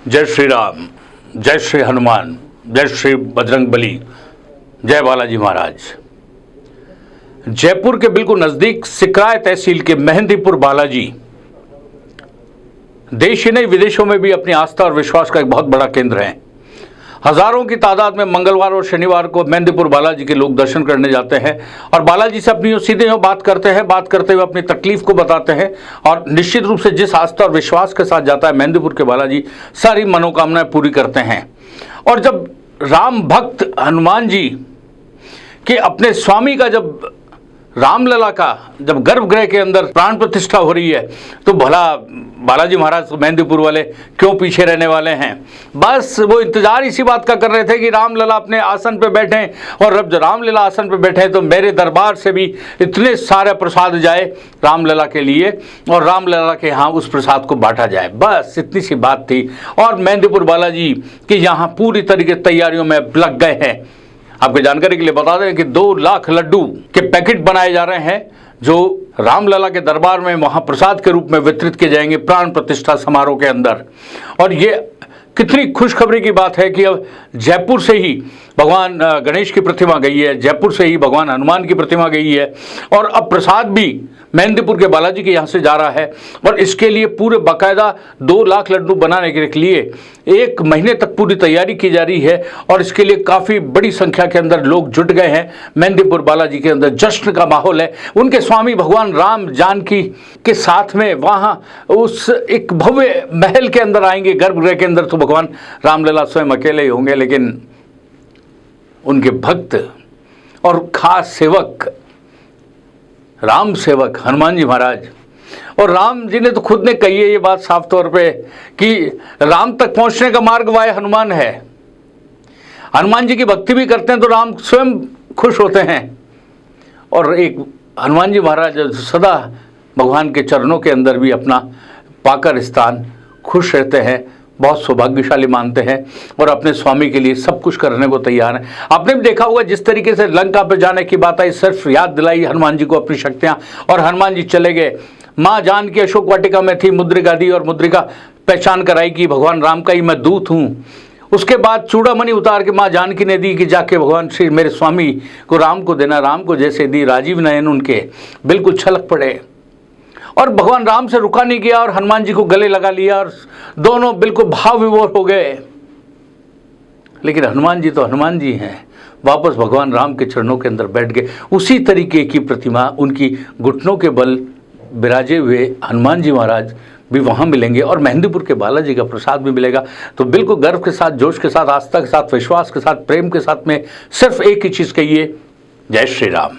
जय श्री राम, जय श्री हनुमान, जय श्री बजरंग बली, जय बालाजी महाराज। जयपुर के बिल्कुल नज़दीक सिकराय तहसील के मेहंदीपुर बालाजी देश ही नहीं विदेशों में भी अपनी आस्था और विश्वास का एक बहुत बड़ा केंद्र है। हजारों की तादाद में मंगलवार और शनिवार को मेहंदीपुर बालाजी के लोग दर्शन करने जाते हैं और बालाजी से अपनी सीधे बात करते हैं, बात करते हुए अपनी तकलीफ को बताते हैं। और निश्चित रूप से जिस आस्था और विश्वास के साथ जाता है मेहंदीपुर के बालाजी, सारी मनोकामनाएं पूरी करते हैं। और जब राम भक्त हनुमान जी के अपने स्वामी का जब रामलला का जब गर्भगृह के अंदर प्राण प्रतिष्ठा हो रही है, तो भला बालाजी महाराज मेहंदीपुर वाले क्यों पीछे रहने वाले हैं। बस वो इंतजार इसी बात का कर रहे थे कि रामलला अपने आसन पे बैठें, और जब रामलला आसन पे बैठे तो मेरे दरबार से भी इतने सारे प्रसाद जाए रामलला के लिए और रामलला के यहाँ उस प्रसाद को बांटा जाए। बस इतनी सी बात थी। और मेहंदीपुर बालाजी की यहाँ पूरी तरीके तैयारियों में लग गए हैं। आपको जानकारी के लिए बता दें कि 2 लाख लड्डू के पैकेट बनाए जा रहे हैं जो रामलला के दरबार में महाप्रसाद के रूप में वितरित किए जाएंगे प्राण प्रतिष्ठा समारोह के अंदर। और ये कितनी खुशखबरी की बात है कि अब जयपुर से ही भगवान गणेश की प्रतिमा गई है, जयपुर से ही भगवान हनुमान की प्रतिमा गई है, और अब प्रसाद भी मेहंदीपुर के बालाजी के यहाँ से जा रहा है। और इसके लिए पूरे बाकायदा 2 लाख लड्डू बनाने के लिए 1 महीने तक पूरी तैयारी की जा रही है। और इसके लिए काफ़ी बड़ी संख्या के अंदर लोग जुट गए हैं। मेहंदीपुर बालाजी के अंदर जश्न का माहौल है। उनके स्वामी भगवान राम जानकी के साथ में वहाँ उस एक भव्य महल के अंदर आएंगे। गर्भगृह के अंदर तो भगवान रामलला स्वयं अकेले ही होंगे, लेकिन उनके भक्त और खास सेवक राम सेवक हनुमान जी महाराज, और राम जी ने तो खुद ने कही है ये बात साफ तौर पे कि राम तक पहुंचने का मार्ग वाय हनुमान है। हनुमान जी की भक्ति भी करते हैं तो राम स्वयं खुश होते हैं। और एक हनुमान जी महाराज सदा भगवान के चरणों के अंदर भी अपना पाकर स्थान खुश रहते हैं, बहुत सौभाग्यशाली मानते हैं और अपने स्वामी के लिए सब कुछ करने को तैयार हैं। आपने भी देखा होगा जिस तरीके से लंका पर जाने की बात आई, सिर्फ याद दिलाई हनुमान जी को अपनी शक्तियाँ, और हनुमान जी चले गए। माँ जानकी अशोक वाटिका में थी, मुद्रिका दी और मुद्रिका पहचान कराई कि भगवान राम का ही मैं दूत हूँ। उसके बाद चूड़ामणि उतार के माँ जानकी ने दी कि जाके भगवान श्री मेरे स्वामी को राम को देना। राम को जैसे दी, राजीव नयन उनके बिल्कुल छलक पड़े और भगवान राम से रुका नहीं गया और हनुमान जी को गले लगा लिया और दोनों बिल्कुल भाव विभोर हो गए। लेकिन हनुमान जी तो हनुमान जी हैं, वापस भगवान राम के चरणों के अंदर बैठ गए। उसी तरीके की प्रतिमा उनकी घुटनों के बल विराजे हुए हनुमान जी महाराज भी वहाँ मिलेंगे और मेहंदीपुर के बालाजी का प्रसाद भी मिलेगा। तो बिल्कुल गर्व के साथ, जोश के साथ, आस्था के साथ, विश्वास के साथ, प्रेम के साथ में सिर्फ एक ही चीज़ कहिए, जय श्री राम।